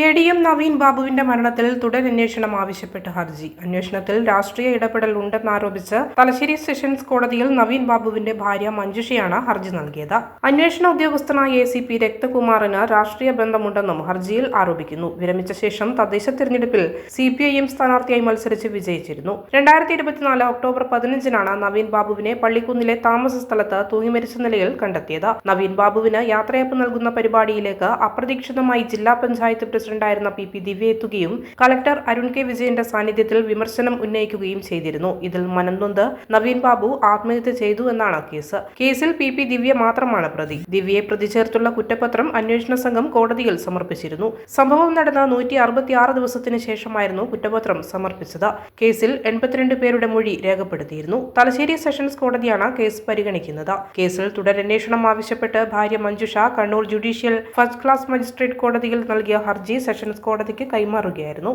എ.ഡി.എം. നവീൻ ബാബുവിന്റെ മരണത്തിൽ തുടരന്വേഷണം ആവശ്യപ്പെട്ട് ഹർജി. അന്വേഷണത്തിൽ രാഷ്ട്രീയ ഇടപെടൽ ഉണ്ടെന്നാരോപിച്ച് തലശ്ശേരി സെഷൻസ് കോടതിയിൽ നവീൻ ബാബുവിന്റെ ഭാര്യ മഞ്ജുഷയാണ് ഹർജി നൽകിയത്. അന്വേഷണ ഉദ്യോഗസ്ഥനായ എ.സി.പി. രക്തകുമാറിന് രാഷ്ട്രീയ ബന്ധമുണ്ടെന്നും ഹർജിയിൽ ആരോപിക്കുന്നു. വിരമിച്ച ശേഷം തദ്ദേശ തിരഞ്ഞെടുപ്പിൽ CPIM സ്ഥാനാർത്ഥിയായി മത്സരിച്ച് വിജയിച്ചിരുന്നു. 2024 ഒക്ടോബർ 15-നാണ് നവീൻ ബാബുവിനെ പള്ളിക്കുന്നിലെ താമസ സ്ഥലത്ത് തൂങ്ങിമരിച്ച നിലയിൽ കണ്ടെത്തിയത്. നവീൻ ബാബുവിന് യാത്രയപ്പ് നൽകുന്ന പരിപാടിയിലേക്ക് അപ്രതീക്ഷിതമായി ജില്ലാ പഞ്ചായത്ത് പ്രസിഡന്റായിരുന്ന PP ദിവ്യ എത്തുകയും കളക്ടർ അരുൺ കെ വിജയന്റെ സാന്നിധ്യത്തിൽ വിമർശനം ഉന്നയിക്കുകയും ചെയ്തിരുന്നു. ഇതിൽ മനംനൊന്ത് നവീൻ ബാബു ആത്മഹത്യ ചെയ്തു എന്നാണ് കേസ്. കേസിൽ PP ദിവ്യ മാത്രമാണ് പ്രതി. ദിവ്യയെ പ്രതി ചേർത്തുള്ള കുറ്റപത്രം അന്വേഷണ സംഘം കോടതിയിൽ സമർപ്പിച്ചിരുന്നു. സംഭവം നടന്ന 166 ദിവസത്തിന് ശേഷമായിരുന്നു കുറ്റപത്രം സമർപ്പിച്ചത്. കേസിൽ 82 പേരുടെ മൊഴി രേഖപ്പെടുത്തിയിരുന്നു. തലശ്ശേരി സെഷൻസ് കോടതിയാണ് കേസ് പരിഗണിക്കുന്നത്. കേസിൽ തുടരന്വേഷണം ആവശ്യപ്പെട്ട് ഭാര്യ Manjusha Kannur judicial first class magistrate കോടതിയിൽ നൽകിയ ഹർജി സെഷൻസ് കോടതിക്ക് കൈമാറുകയായിരുന്നു.